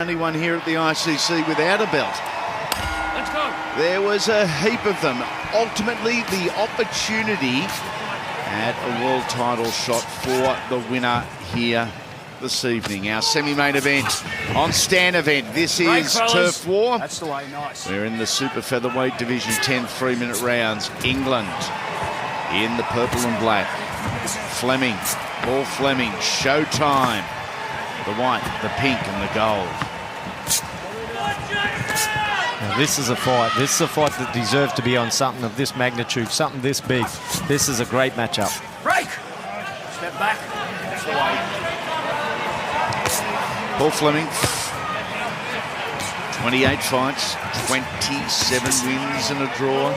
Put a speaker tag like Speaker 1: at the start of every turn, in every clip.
Speaker 1: Only one here at the ICC without a belt.
Speaker 2: Let's go.
Speaker 1: There was a heap of them. Ultimately, the opportunity at a world title shot for the winner here this evening. Our semi-main event on Stan event. This is Turf War.
Speaker 2: That's the way, nice.
Speaker 1: We're in the super featherweight division, 10 3-minute rounds. England in the purple and black. Fleming, Paul Fleming, Showtime. The white, the pink and the gold.
Speaker 3: Now this is a fight. This is a fight that deserves to be on something of this magnitude, something this big. This is a great matchup.
Speaker 2: Break. Step back. That's the way.
Speaker 1: Paul Fleming, 28 fights, 27 wins and a draw.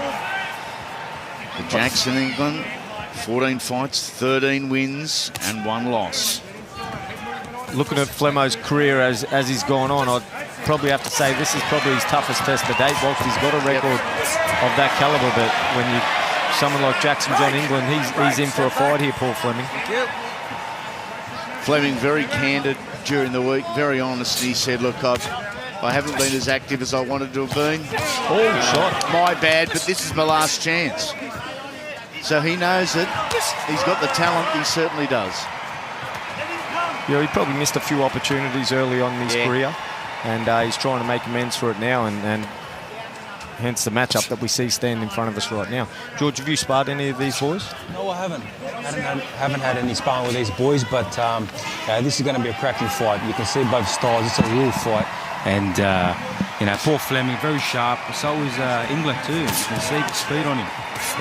Speaker 1: The Jackson, England, 14 fights, 13 wins and 1 loss.
Speaker 3: Looking at Flemo's career as he's gone on, I'd probably have to say this is probably his toughest test to date. Whilst he's got a record of that caliber, but when you someone like Jackson John England, he's in for a fight here, Paul Fleming.
Speaker 1: Fleming very candid during the week, very honest. He said, look, I haven't been as active as I wanted to have been.
Speaker 3: Oh, shot.
Speaker 1: My bad, but this is my last chance. So he knows it. He's got the talent, he certainly does.
Speaker 3: Yeah, he probably missed a few opportunities early on in his career, and he's trying to make amends for it now, and hence the matchup that we see stand in front of us right now. George, have you sparred any of these boys?
Speaker 4: No, I haven't. Haven't had any sparring with these boys, but this is going to be a cracking fight. You can see both styles. It's a real fight.
Speaker 5: And, you know, Paul Fleming, very sharp. So is England too. You can see the speed on him.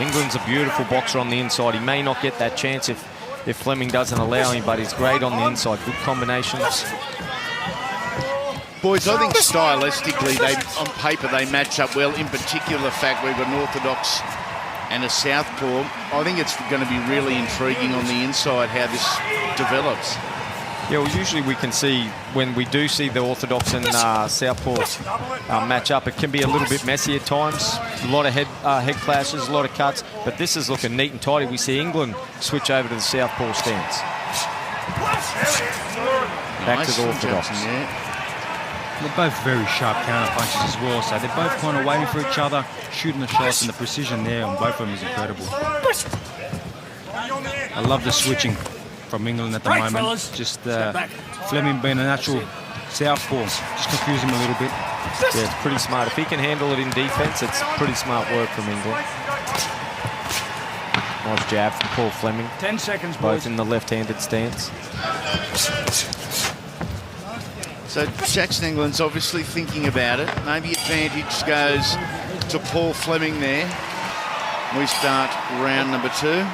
Speaker 3: England's a beautiful boxer on the inside. He may not get that chance if Fleming doesn't allow him, but he's great on the inside. Good combinations.
Speaker 1: Boys, I think stylistically, on paper, they match up well. In particular, the fact we've got an orthodox and a southpaw. I think it's going to be really intriguing on the inside how this develops.
Speaker 3: Yeah, well, usually we can see, when we do see the orthodox and southpaw match up, it can be a little bit messy at times. A lot of head clashes, a lot of cuts, but this is looking neat and tidy. We see England switch over to the southpaw stance. Back to the orthodox.
Speaker 5: They're both very sharp counter punches as well, so they're both kind of waiting for each other, shooting the shots, and the precision there on both of them is incredible. I love the switching from England at the moment.
Speaker 2: Fellas.
Speaker 5: Just Fleming being a natural southpaw, just confuse him a little bit.
Speaker 3: Yeah, it's pretty smart. If he can handle it in defense, it's pretty smart work from England. Nice jab from Paul Fleming.
Speaker 2: 10 seconds, boys.
Speaker 3: Both in the left-handed stance.
Speaker 1: So Jackson England's obviously thinking about it. Maybe advantage goes to Paul Fleming there. We start round number 2.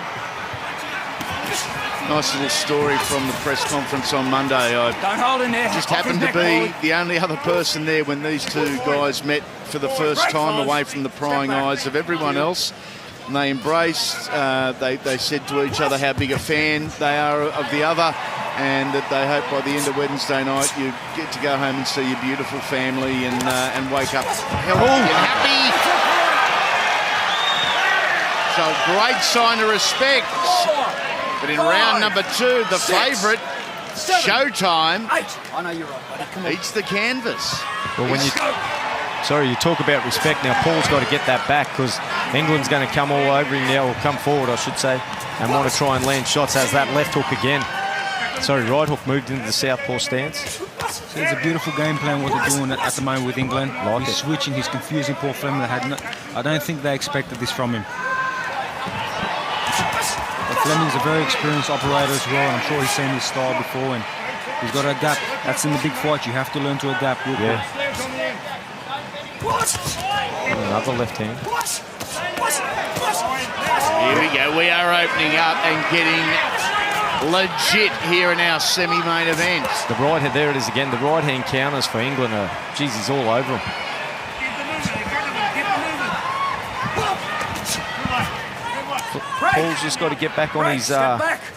Speaker 1: Nice little story from the press conference on Monday. I
Speaker 2: Don't hold in there.
Speaker 1: just happened to be the only other person there when these two guys met for the first time, away from the prying eyes of everyone else. And they embraced, they said to each other how big a fan they are of the other, and that they hope by the end of Wednesday night you get to go home and see your beautiful family and wake up healthy and happy. So a great sign of respect. But in round number 2, the favourite, Showtime,
Speaker 2: I know you're right, buddy. Come on.
Speaker 1: eats the canvas.
Speaker 3: Well, when you talk about respect now, Paul's got to get that back, because England's going to come all over him now, or come forward, I should say, and want to try and land shots. As that left hook again. Sorry, right hook moved into the southpaw stance.
Speaker 5: So it's a beautiful game plan what they're doing at the moment with England. He's switching, he's confusing Paul Fleming. I don't think they expected this from him. Fleming's a very experienced operator as well, and I'm sure he's seen his style before, and he's got to adapt. That's in the big fight. You have to learn to adapt.
Speaker 3: Yeah. Another left hand.
Speaker 1: Here we go. We are opening up and getting legit here in our semi-main event.
Speaker 3: The right hand, there it is again. The right hand counters for England are, geez, he's all over him. Paul's just got to get back on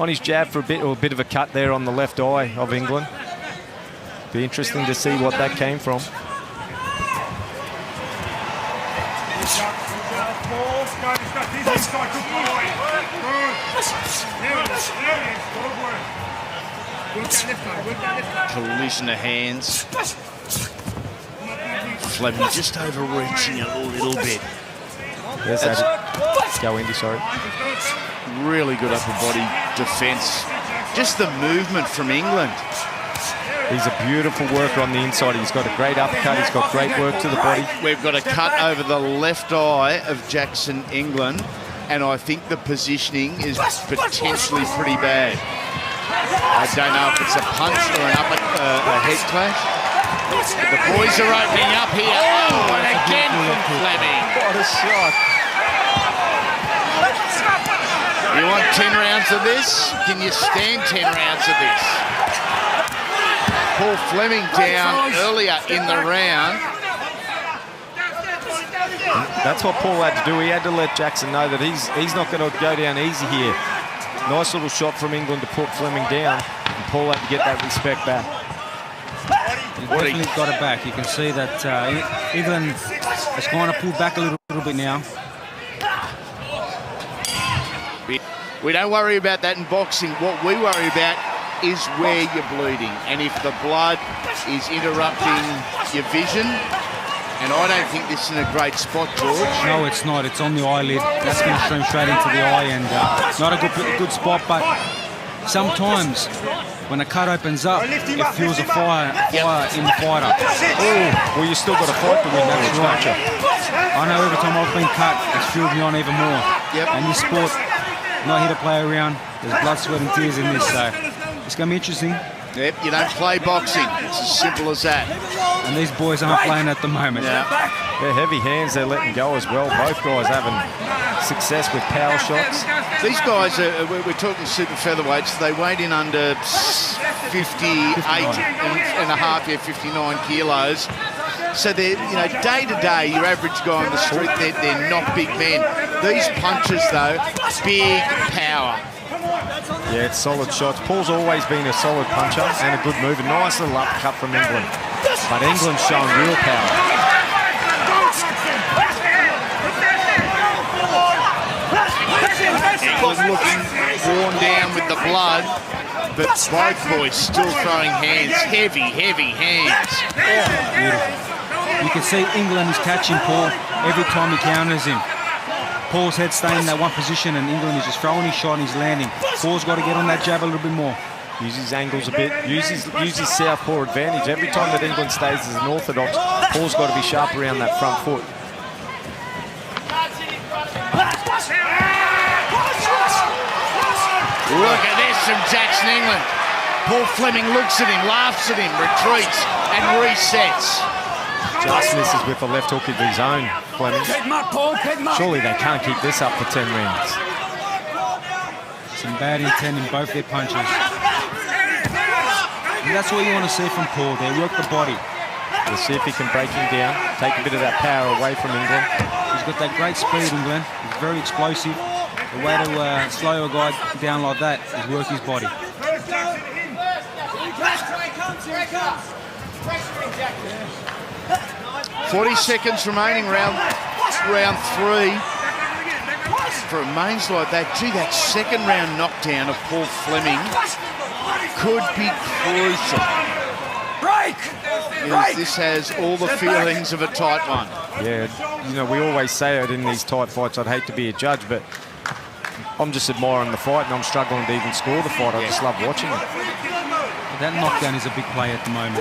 Speaker 3: his jab for a bit, or a bit of a cut there on the left eye of England. Be interesting to see what that came from.
Speaker 1: Collision of hands. Fleming just overreaching a little bit.
Speaker 3: There's that. Go Indy, sorry.
Speaker 1: Really good upper body defence. Just the movement from England.
Speaker 3: He's a beautiful worker on the inside. He's got a great uppercut. He's got great work to the body.
Speaker 1: We've got a cut over the left eye of Jackson England, and I think the positioning is potentially pretty bad. I don't know if it's a punch or a head clash. The boys are opening up here. Oh, and again from Fleming.
Speaker 3: What a shot.
Speaker 1: You want 10 rounds of this? Can you stand 10 rounds of this? Paul Fleming down earlier in the round.
Speaker 3: That's what Paul had to do. He had to let Jackson know that he's not going to go down easy here. Nice little shot from England to put Fleming down, and Paul had to get that respect back.
Speaker 5: He's definitely got it back. You can see that England has kind of pulled back a little bit now.
Speaker 1: We don't worry about that in boxing. What we worry about is where you're bleeding, and if the blood is interrupting your vision. And I don't think this is in a great spot, George.
Speaker 5: No, it's not. It's on the eyelid. That's going to stream straight into the eye, and not a good spot. But sometimes when a cut opens up, it feels a fire in the fighter.
Speaker 3: Oh, well, you still got a fight to win. That's right.
Speaker 5: I know every time I've been cut, it's fueled me on even more.
Speaker 1: Yep.
Speaker 5: And this sport, not here to play around. There's blood, sweat, and tears in this, so it's going to be interesting.
Speaker 1: Yep, you don't play boxing. It's as simple as that.
Speaker 5: And these boys aren't playing at the moment.
Speaker 1: Yeah.
Speaker 3: They're heavy hands. They're letting go as well. Both guys having success with power shots.
Speaker 1: These guys, we're talking super featherweights. They weighed in under 58 and a half, 59 kilos. So they're, day to day, your average guy on the street, they're not big men. These punches, though, big power.
Speaker 3: Yeah, it's solid shots. Paul's always been a solid puncher and a good mover. Nice little uppercut from England. But England's showing real power.
Speaker 1: England looking worn down with the blood, but both boys still throwing hands. Heavy hands.
Speaker 5: Beautiful. You can see England is catching Paul every time he counters him. Paul's head staying in that one position, and England is just throwing his shot and he's landing. Paul's got to get on that jab a little bit more.
Speaker 3: Use his angles a bit. Use his southpaw advantage. Every time that England stays as an orthodox, Paul's got to be sharp around that front foot.
Speaker 1: Look at this from Jackson England. Paul Fleming looks at him, laughs at him, retreats and resets.
Speaker 3: Just misses with a left hook of his own, Fleming. Surely they can't keep this up for 10 rounds.
Speaker 5: Some bad intent in both their punches. And that's what you want to see from Paul. They work the body.
Speaker 3: We'll see if he can break him down, take a bit of that power away from England.
Speaker 5: He's got that great speed, England. He's very explosive. The way to slow a guy down like that is work his body.
Speaker 1: 40 seconds remaining, round three. For a mains like that, gee, that second round knockdown of Paul Fleming could be crucial. This has all the feelings of a tight one.
Speaker 3: Yeah, we always say it in these tight fights. I'd hate to be a judge, but I'm just admiring the fight, and I'm struggling to even score the fight. I just love watching it.
Speaker 5: That knockdown is a big play at the moment.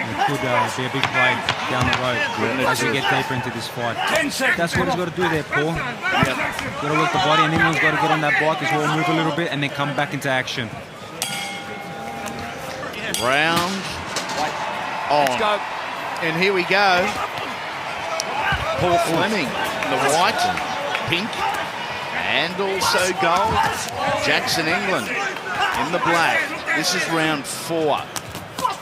Speaker 5: It could be a big play down the road as we get deeper into this fight. That's what he's got to do there, Paul. Got to work the body, and England's got to get on that bike as well, move a little bit, and then come back into action.
Speaker 1: Round on. Let's go. And here we go. Paul Fleming, the white, pink, and also gold. Jackson England in the black. This is round 4.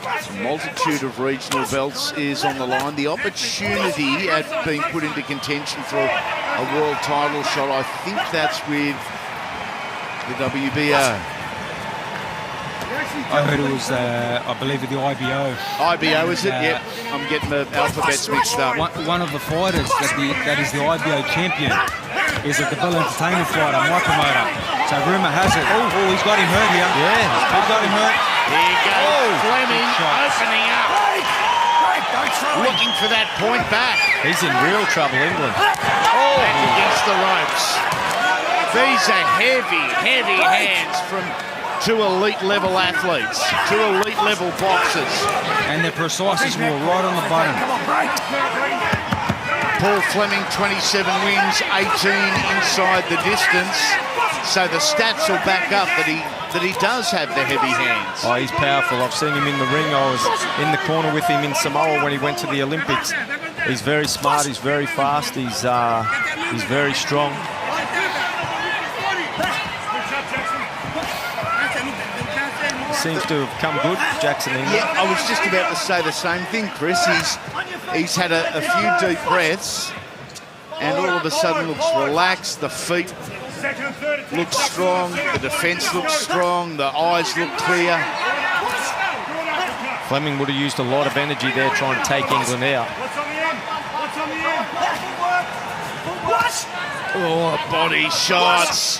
Speaker 1: A multitude of regional belts is on the line. The opportunity at being put into contention for a world title shot, I think that's with the WBA.
Speaker 5: I heard it was, I believe, with the IBO.
Speaker 1: IBO, is it? Yep. I'm getting the alphabets mixed up.
Speaker 5: One of the fighters that is the IBO champion is a Deville Entertainment fighter, my promoter. So rumour has it. Oh, he's got him hurt here.
Speaker 3: Yeah,
Speaker 5: He's got him hurt.
Speaker 1: Here goes Fleming
Speaker 5: Good shot.
Speaker 1: opening up. Looking for that point back.
Speaker 3: he's in real trouble, England.
Speaker 1: Back against the ropes. These are heavy, heavy hands from two elite level athletes, two elite level boxers.
Speaker 5: And they're precise as well, right on the button.
Speaker 1: Paul Fleming, 27 wins, 18 inside the distance. So the stats will back up that he does have the heavy hands.
Speaker 3: Oh, he's powerful. I've seen him in the ring. I was in the corner with him in Samoa when he went to the Olympics. He's very smart. He's very fast. He's very strong. Seems to have come good, Jackson England.
Speaker 1: Yeah, I was just about to say the same thing, Chris. He's had a few deep breaths and all of a sudden looks relaxed. The feet look strong, the defence looks strong, the eyes look clear.
Speaker 3: Fleming would have used a lot of energy there trying to take England out.
Speaker 1: Oh, body shots.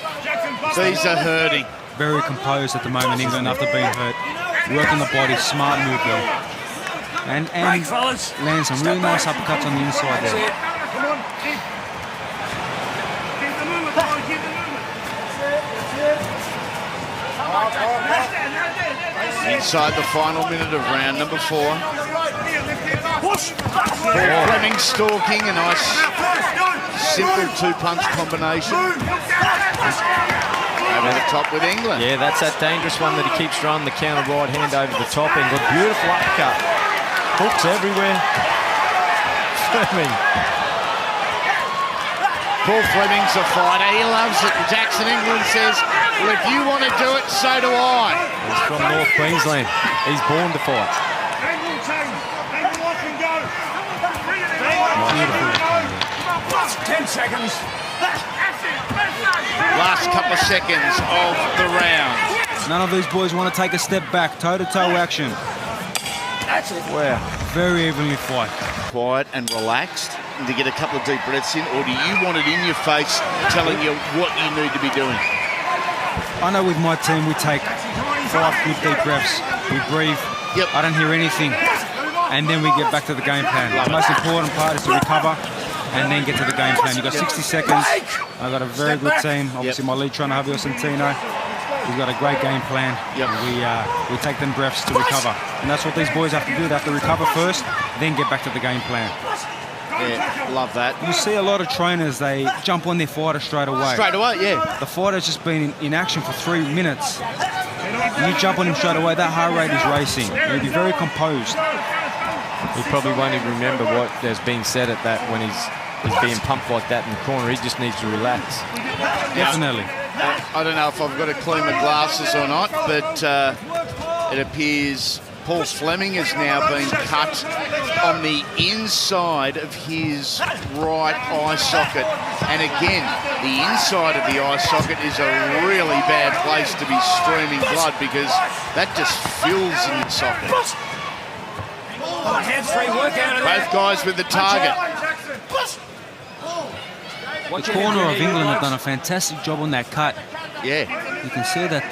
Speaker 1: These are hurting.
Speaker 5: Very composed at the moment, England, after being hurt. Working the body, smart move there. And lands some really nice uppercuts on the inside there.
Speaker 1: Inside the final minute of round number 4. Fleming stalking, a nice simple two-punch combination. Over the top with England.
Speaker 3: Yeah, that's that dangerous one that he keeps throwing the counter right hand over the top. England, beautiful uppercut. Hooks everywhere. Fleming.
Speaker 1: Paul Fleming's a fighter. He loves it. Jackson England says, well, if you want to do it, so do I.
Speaker 3: He's from North Queensland. He's born to fight.
Speaker 5: Beautiful. 10 seconds.
Speaker 1: Last couple of seconds of the round.
Speaker 5: None of these boys want to take a step back. Toe-to-toe action.
Speaker 3: Wow.
Speaker 5: Very evenly fight.
Speaker 1: Quiet and relaxed and to get a couple of deep breaths in, or do you want it in your face telling you what you need to be doing?
Speaker 5: I know with my team we take 5 good deep breaths. We breathe.
Speaker 1: Yep.
Speaker 5: I don't hear anything. And then we get back to the game plan. The most important part is to recover and then get to the game plan. You've got 60 seconds. I've got a very good team. Obviously, my lead trainer, Javier Centeno, he's got a great game plan.
Speaker 1: Yep.
Speaker 5: We take them breaths to recover. And that's what these boys have to do. They have to recover first, then get back to the game plan.
Speaker 1: Yeah, love that.
Speaker 5: You see a lot of trainers, they jump on their fighter straight away.
Speaker 1: Straight away, yeah.
Speaker 5: The fighter's just been in action for 3 minutes. You jump on him straight away, that heart rate is racing. You'll be very composed.
Speaker 3: He probably won't even remember what has been said at that when he's being pumped like that in the corner. He just needs to relax.
Speaker 5: Definitely.
Speaker 1: I don't know if I've got to clean my glasses or not, but it appears Paul Fleming has now been cut on the inside of his right eye socket. And again, the inside of the eye socket is a really bad place to be streaming blood because that just fills in the socket. Both guys with the target.
Speaker 5: The corner of England have done a fantastic job on that cut.
Speaker 1: Yeah.
Speaker 5: You can see that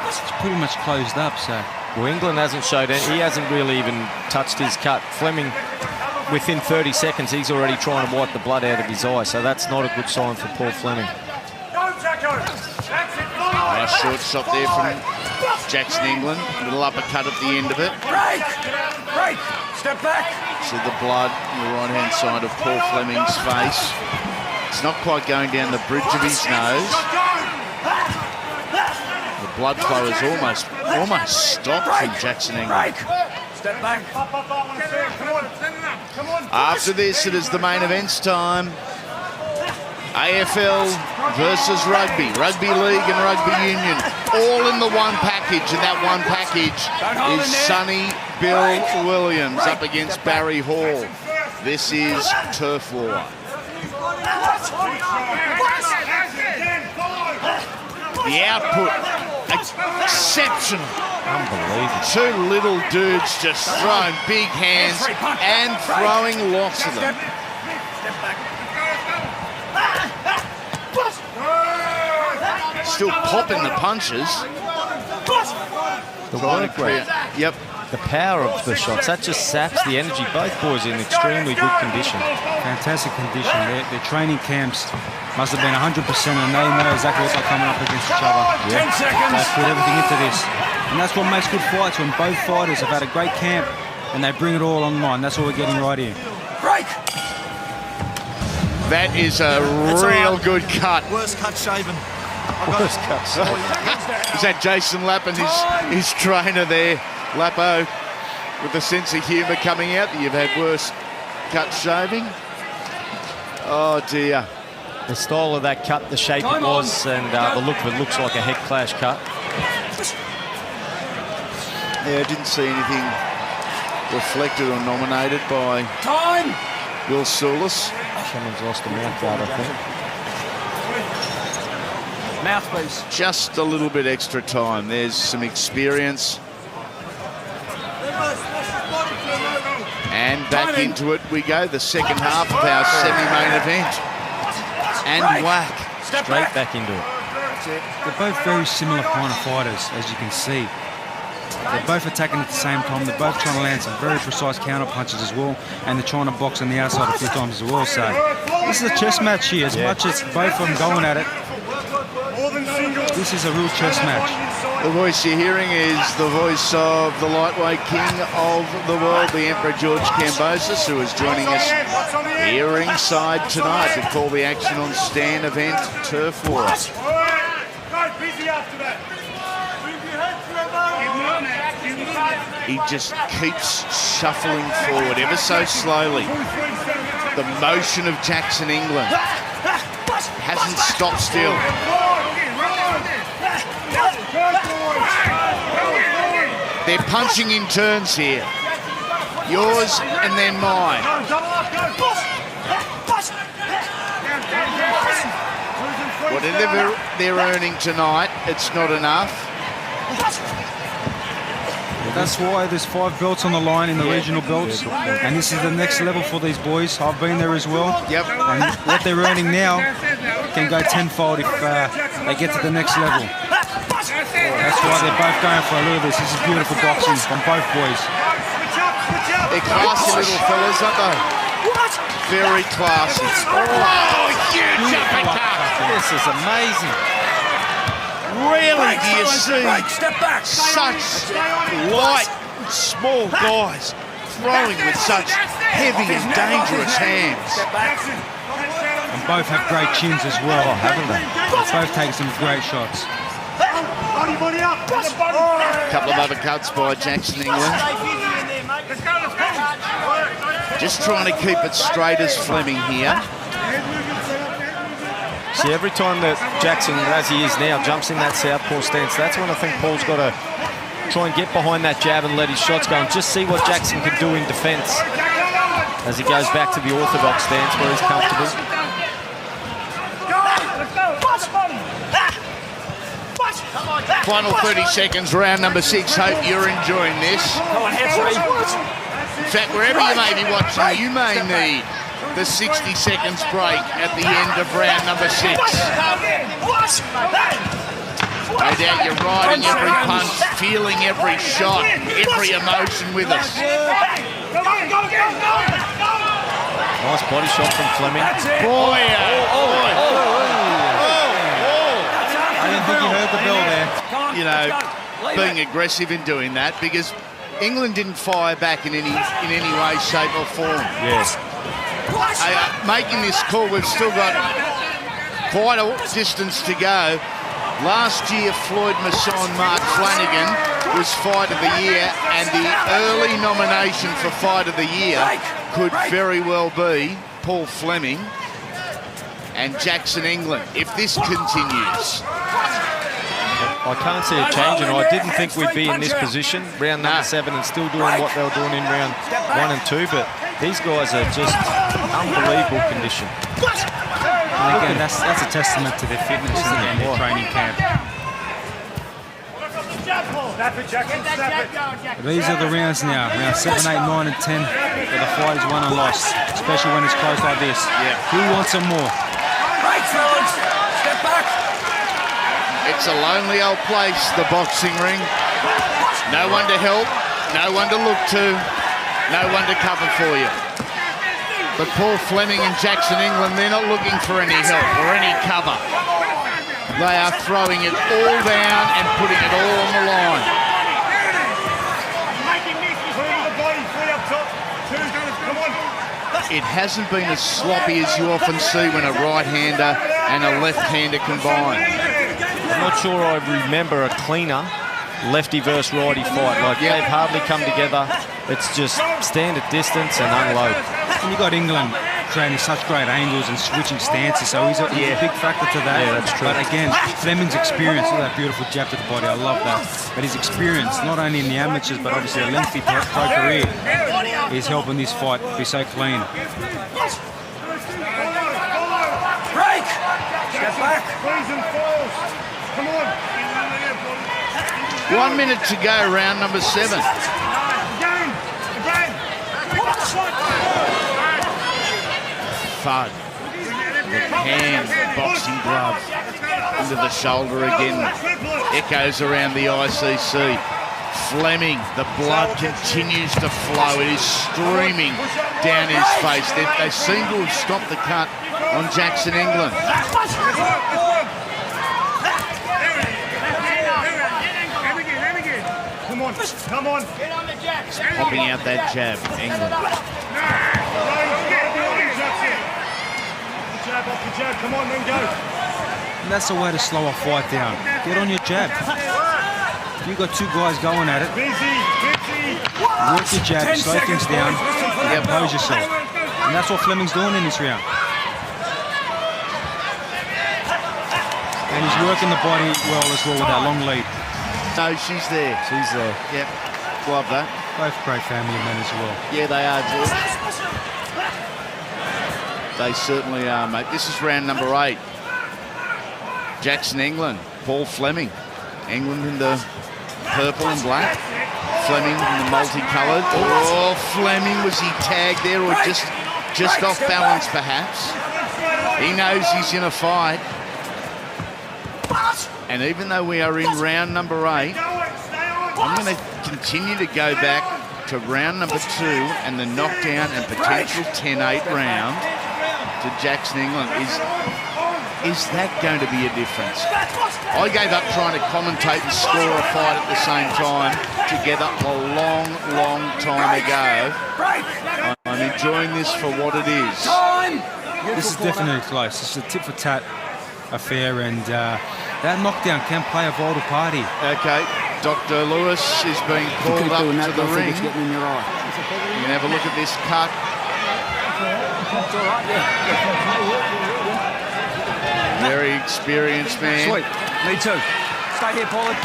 Speaker 5: it's pretty much closed up. So
Speaker 3: Well, England hasn't showed it. He hasn't really even touched his cut. Fleming, within 30 seconds, he's already trying to wipe the blood out of his eye. So that's not a good sign for Paul Fleming.
Speaker 1: Nice short shot there from Jackson England. Little uppercut at the end of it.
Speaker 2: Break! Step back!
Speaker 1: See the blood on the right-hand side of Paul Fleming's face. It's not quite going down the bridge of his nose. The blood flow is almost stopped from Jackson England.
Speaker 2: Step back.
Speaker 1: After this, it is the main events time. AFL versus rugby, rugby league and rugby union, all in the one package, and that one package is Sonny Bill Williams up against Barry Hall. This is turf war. The output, exceptional.
Speaker 3: Unbelievable.
Speaker 1: Two little dudes just throwing big hands and throwing lots of them. still popping the punches.
Speaker 3: The work rate.
Speaker 1: Yep.
Speaker 3: The power of the shots, that just saps the energy. Both boys in extremely good condition.
Speaker 5: Fantastic condition. Their training camps must have been 100%, and they know exactly what they're coming up against each other.
Speaker 2: 10 seconds.
Speaker 5: They put everything into this. And that's what makes good fights, when both fighters have had a great camp and they bring it all online. That's what we're getting right here.
Speaker 2: Break.
Speaker 1: That is a real good cut.
Speaker 6: Worst cut shaven.
Speaker 3: Worst cut.
Speaker 1: Is that Jason Lapp and his trainer there, Lappo, with the sense of humour coming out? You've had worse cut shaving? Oh dear.
Speaker 3: The style of that cut, the shape it was, and the look of it looks like a head clash cut.
Speaker 1: Yeah, I didn't see anything reflected or nominated by
Speaker 2: Time.
Speaker 1: Will Soulis.
Speaker 3: Someone's lost a mouth guard, I think.
Speaker 2: Mouthpiece.
Speaker 1: Just a little bit extra time. There's some experience. And back into it we go, the second half of our semi-main event. And whack.
Speaker 2: Step
Speaker 3: Straight back into it.
Speaker 5: They're both very similar kind of fighters, as you can see. They're both attacking at the same time. They're both trying to land some very precise counter punches as well, and they're trying to box on the outside a few times as well. So this is a chess match here. As much as both of them going at it, this is a real chess match.
Speaker 1: The voice you're hearing is the voice of the lightweight king of the world, the Emperor George Kambosos, who is joining us here ringside tonight to call the action on Stan Event Turf War. He just keeps shuffling forward ever so slowly. The motion of Jackson England hasn't stopped still. They're punching in turns here. Yours and then mine. Whatever they're earning tonight, it's not enough.
Speaker 5: That's why there's 5 belts on the line in the regional belts, and this is the next level for these boys. I've been there as well.
Speaker 1: Yep.
Speaker 5: And what they're earning now can go tenfold if they get to the next level. That's why they're both going for a look at this. This is beautiful boxing from both boys.
Speaker 1: They're classy little fellas, aren't they? Very classy. Oh, huge uppercut.
Speaker 3: This is amazing.
Speaker 1: Rarely do you see
Speaker 2: Step back.
Speaker 1: such light, small guys throwing with such heavy and dangerous hands.
Speaker 5: And both have great chins as well, haven't they? Both take some great shots.
Speaker 1: A couple of uppercuts by Jackson England. Just trying to keep it straight as Fleming here.
Speaker 3: See, every time that Jackson, as he is now, jumps in that southpaw stance, that's when I think Paul's got to try and get behind that jab and let his shots go and just see what Jackson can do in defence as he goes back to the orthodox stance where he's comfortable.
Speaker 1: Final 30 seconds, round number 6. Hope you're enjoying this. In fact, wherever you may be watching, you may need the 60 seconds break at the end of round number 6. No doubt you're riding every punch, feeling every shot, every emotion with us.
Speaker 3: Nice body shot from Fleming.
Speaker 1: Boy,
Speaker 5: I didn't think you heard the bell there.
Speaker 1: you know, being aggressive in doing that, because England didn't fire back in any way, shape or form.
Speaker 3: Yes.
Speaker 1: Making this call, we've still got quite a distance to go. Last year, Floyd Masson, Mark Flanagan was Fight of the Year, and the early nomination for Fight of the Year could very well be Paul Fleming and Jackson England, if this continues.
Speaker 3: I can't see a change, and I didn't think we'd be in this position, round number 7, and still doing what they were doing in round 1 and 2, but these guys are just unbelievable condition.
Speaker 5: And again, that's a testament to their fitness and their training camp. These are the rounds now, rounds 7, 8, 9 and 10, where the fight is won and lost, especially when it's close like this.
Speaker 1: Yeah.
Speaker 5: Who wants some more?
Speaker 2: Right, fellas. Step back.
Speaker 1: It's a lonely old place, the boxing ring. No one to help, no one to look to, no one to cover for you. But Paul Fleming and Jackson England, they're not looking for any help or any cover. They are throwing it all down and putting it all on the line. It hasn't been as sloppy as you often see when a right-hander and a left-hander combine.
Speaker 3: I'm not sure I remember a cleaner lefty versus righty fight. Like, they've hardly come together. It's just stand at distance and unload.
Speaker 5: And you got England training such great angles and switching stances, so he's a big factor to that.
Speaker 3: Yeah, that's true.
Speaker 5: But again, Fleming's experience, look at that beautiful jab to the body, I love that. But his experience, not only in the amateurs, but obviously a lengthy pro career, is helping this fight be so clean.
Speaker 2: Break! Step back! Come on!
Speaker 1: 1 minute to go, round number 7. Thud. Hand, boxing glove into the shoulder again. Echoes around the ICC. Fleming, the blood continues to flow. It is streaming down his face. They seem to have stopped the cut on Jackson England.
Speaker 2: Come on.
Speaker 1: Popping out that jab, England.
Speaker 2: Come on, then go.
Speaker 5: And that's the way to slow a fight down. Get on your jab. If you've got two guys going at it, work your jab, slow things down, and compose yourself. And that's what Fleming's doing in this round. And he's working the body well as well with that long lead.
Speaker 1: No, she's there.
Speaker 3: She's there.
Speaker 1: Yep, love that.
Speaker 5: Both great family men as well.
Speaker 1: Yeah, they are, George. They certainly are, mate. This is round number 8. Jackson England, Paul Fleming. England in the purple and black. Fleming in the multicoloured. Oh, Fleming, was he tagged there or just off balance perhaps? He knows he's in a fight. And even though we are in round number 8, I'm going to continue to go back to round number 2 and the knockdown and potential 10-8 round to Jackson England. Is that going to be a difference? I gave up trying to commentate and score a fight at the same time together a long, long time ago. I'm enjoying this for what it is.
Speaker 5: This is definitely close. This is a tit-for-tat affair, and that knockdown can play a vital party.
Speaker 1: Okay, Dr. Lewis is being called up to the ring. You can have a look at this cut. Very experienced man.
Speaker 2: Sweet. Me too. Stay here, Paulie.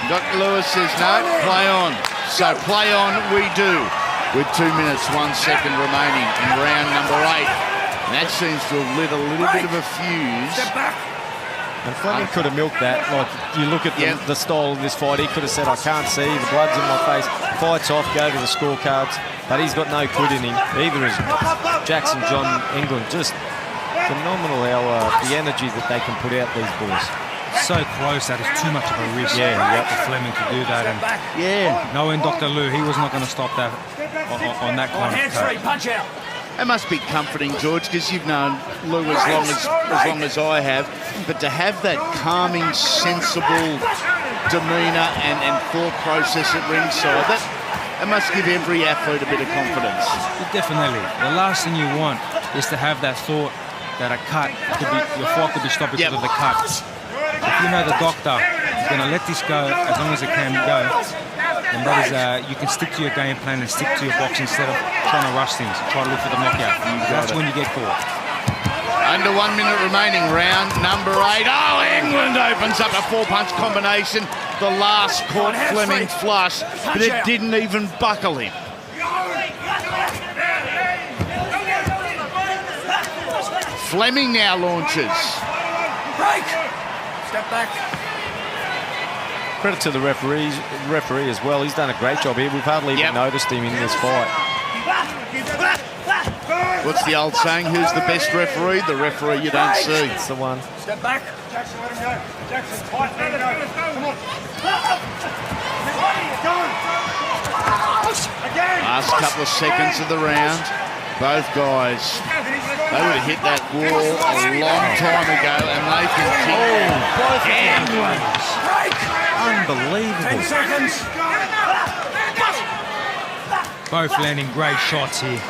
Speaker 1: Dr. Lewis says no, play on. So play on we do with 2 minutes, 1 second remaining in round number 8. And that seems to have lit a little bit of a fuse.
Speaker 2: Step back.
Speaker 3: And Fleming could have milked that. Like, you look at the style of this fight, he could have said, I can't see, the blood's in my face, fight's off, go to the scorecards. But he's got no quit in him. Either is Jackson John England. Just phenomenal how the energy that they can put out, these boys.
Speaker 5: So close that it's too much of a risk for Fleming to do that. And knowing Dr. Lou, he was not going to stop that on that kind of cut.
Speaker 2: Punch out.
Speaker 1: It must be comforting, George, because you've known Lou as long as I have. But to have that calming, sensible demeanour and thought process at ringside, that must give every athlete a bit of confidence.
Speaker 5: Definitely. The last thing you want is to have that thought that a cut could be, your fight could be stopped because of the cut. If you know the doctor is going to let this go as long as it can go, and that is, you can stick to your game plan and stick to your box instead of trying to rush things, try to look for the knockout. That's when you get caught.
Speaker 1: Under 1 minute remaining, round number 8. Oh, England opens up a 4-punch combination. The last caught Fleming flush, but it didn't even buckle him. Fleming now launches.
Speaker 2: Break. Step back.
Speaker 3: Credit to the referee as well. He's done a great job here. We've hardly even noticed him in this fight.
Speaker 1: What's the old saying? Who's the best referee? The referee you don't see.
Speaker 3: That's the one.
Speaker 2: Step back. Jackson, let him go. Jackson, tight, let him go. Come on. Again.
Speaker 1: Last couple of seconds of the round. Both guys, they would have hit that wall a long time ago, and they continue.
Speaker 3: Both
Speaker 1: England.
Speaker 3: Unbelievable.
Speaker 2: 10 seconds.
Speaker 5: Both landing great shots here.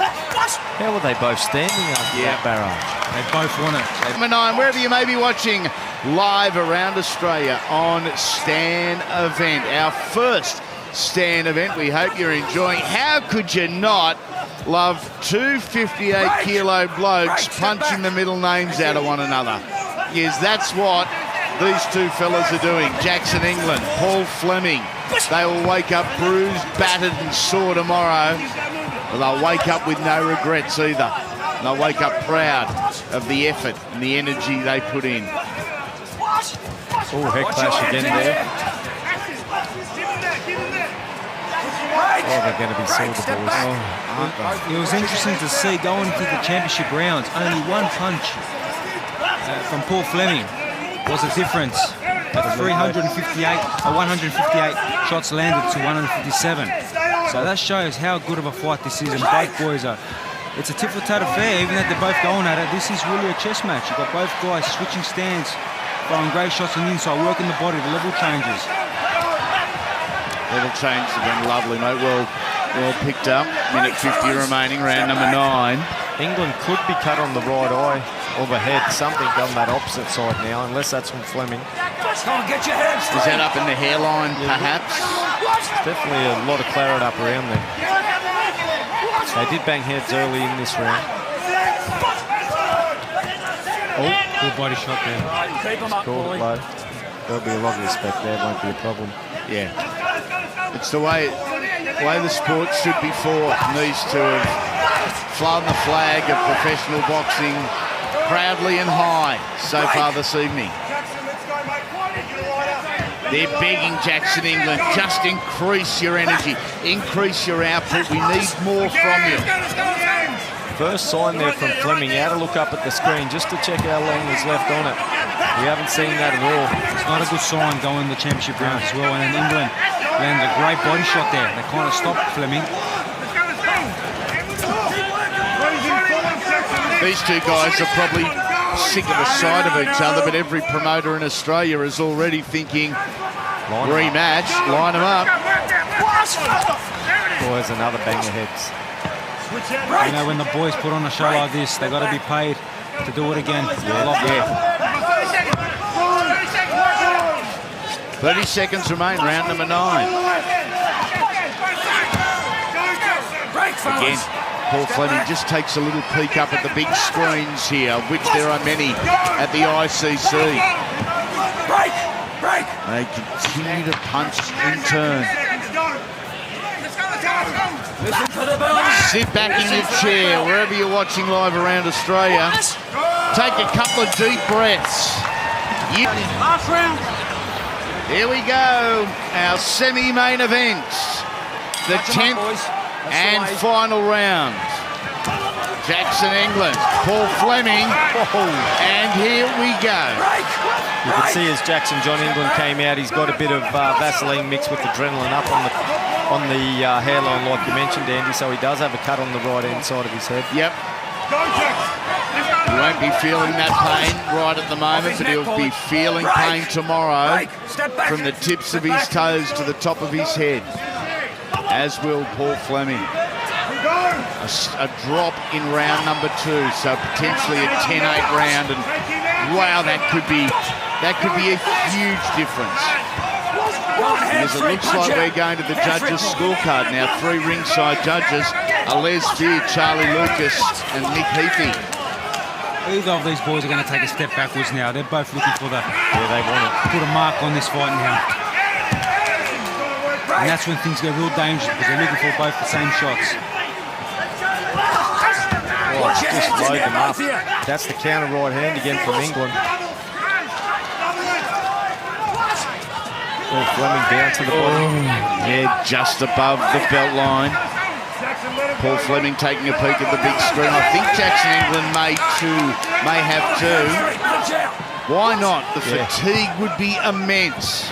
Speaker 3: How were they both standing up that barrage?
Speaker 5: They both won it.
Speaker 1: Number 9, wherever you may be watching live around Australia on Stan Event, our first Stan Event. We hope you're enjoying. How could you not love two 58-kilo blokes punching the middle names out of one another? Yes, that's what these two fellas are doing. Jackson England, Paul Fleming. They will wake up bruised, battered and sore tomorrow, but they'll wake up with no regrets either. They'll wake up proud of the effort and the energy they put in.
Speaker 3: Oh, head clash again there. Oh, they're going to be sore, the boys.
Speaker 5: It was interesting to see going to the championship rounds, only one punch from Paul Fleming was the difference. At 158 shots landed to 157. So that shows how good of a fight this is, and both boys are. It's a tit-for-tat affair, even though they're both going at it. This is really a chess match. You've got both guys switching stands, throwing great shots on the inside, working the body, the level changes.
Speaker 1: Level changes have been lovely, mate. Well picked up. Minute 50 remaining, round number 9.
Speaker 3: England could be cut on the right eye or the head. Something on that opposite side now, unless that's from Fleming.
Speaker 2: Come on, get your hands.
Speaker 1: Is that up in the hairline, perhaps?
Speaker 3: Definitely a lot of claret up around there. They did bang heads early in this round.
Speaker 5: Oh, good body shot there.
Speaker 2: Keep them up,
Speaker 3: Called it
Speaker 2: boy.
Speaker 3: low. There'll be a lot of respect there. Won't be a problem.
Speaker 1: Yeah. It's the way the sport should be fought. And these two have flown the flag of professional boxing proudly and high so far this evening. They're begging Jackson England, just increase your energy, increase your output. We need more from you.
Speaker 3: First sign there from Fleming. How to look up at the screen just to check how long is left on it. We haven't seen that at all.
Speaker 5: It's not a good sign going in the championship round as well. And then England landed a great body shot there. They kind of stopped Fleming.
Speaker 1: These two guys are probably sick of the sight of each other, but every promoter in Australia is already thinking rematch, line them up.
Speaker 3: Boy, there's another bang of heads.
Speaker 5: You know, when the boys put on a show like this, they got to be paid to do it again.
Speaker 1: Yeah. 30 seconds remain, round number 9. Again, Paul Fleming just takes a little peek up at the big screens here, of which there are many at the ICC. They continue to punch in turn. Sit back in your chair, wherever you're watching live around Australia. Take a couple of deep breaths.
Speaker 2: Last round.
Speaker 1: Here we go, our semi-main event. The 10th and final round. Jackson England, Paul Fleming, and here we go.
Speaker 3: You can see as John England came out, he's got a bit of Vaseline mixed with adrenaline up on the hairline, like you mentioned, Andy, so he does have a cut on the right-hand side of his head.
Speaker 1: Yep. He won't be feeling that pain right at the moment, but he'll be feeling pain tomorrow from the tips of his toes to the top of his head, as will Paul Fleming. A drop in round number 2, so potentially a 10-8 round, and wow, that could be a huge difference. As it looks like we're going to the judges' scorecard now. 3 ringside judges are Les Fear, Charlie Lucas and Nick Heafy.
Speaker 5: Either of these boys are going to take a step backwards now. They're both looking for they want to put a mark on this fight now. And that's when things get real dangerous, because they're looking for both the same shots.
Speaker 3: Oh, just load them up. That's the counter right hand again from England. Oh, Fleming down to the bottom.
Speaker 1: Yeah, just above the belt line. Paul Fleming taking a peek at the big screen. I think Jackson England may have too. Why not? The fatigue would be immense.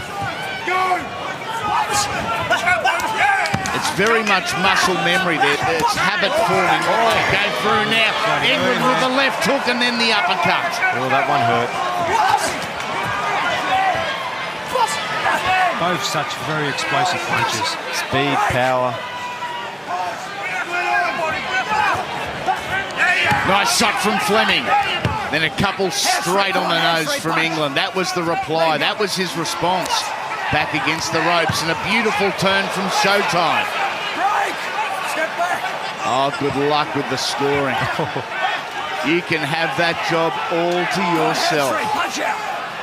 Speaker 1: It's very much muscle memory there. It's habit forming. Oh, go through now. England with the left hook and then the uppercut.
Speaker 3: Oh, that one hurt.
Speaker 5: Both such very explosive punches.
Speaker 3: Speed, power.
Speaker 1: Nice shot from Fleming. Then a couple straight on the nose from England. That was the reply. That was his response. Back against the ropes, and a beautiful turn from Showtime. Oh, good luck with the scoring. You can have that job all to yourself.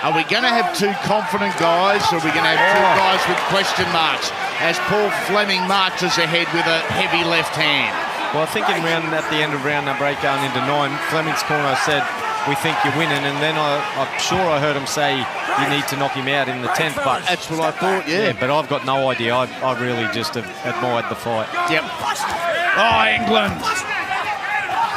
Speaker 1: Are we going to have two confident guys, or are we going to have two guys with question marks as Paul Fleming marches ahead with a heavy left hand?
Speaker 3: Well, I think at the end of round number 8 going into 9, Fleming's corner said, "We think you're winning," and then I'm sure I heard him say you need to knock him out in the 10th. But
Speaker 1: that's what I thought, yeah.
Speaker 3: But I've got no idea. I really just have admired the fight.
Speaker 1: Yep. Oh, England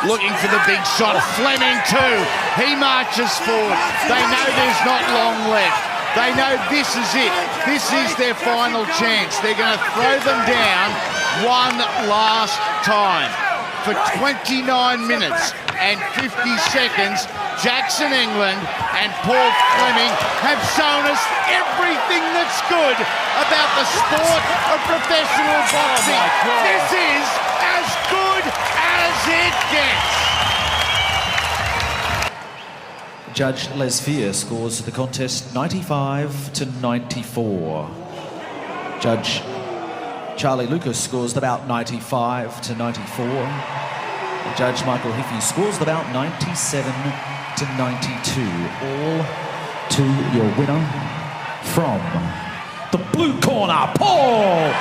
Speaker 1: looking for the big shot. Fleming too. He marches forward. They know there's not long left. They know this is it. This is their final chance. They're going to throw them down one last time. For 29 minutes and 50 seconds, Jackson England and Paul Fleming have shown us everything that's good about the sport of professional boxing. This is as good as it gets.
Speaker 6: Judge Les Fear scores the contest 95-94. Judge Charlie Lucas scores the bout 95-94. Judge Michael Hickey scores the bout 97-92. All to your winner from the blue corner, Paul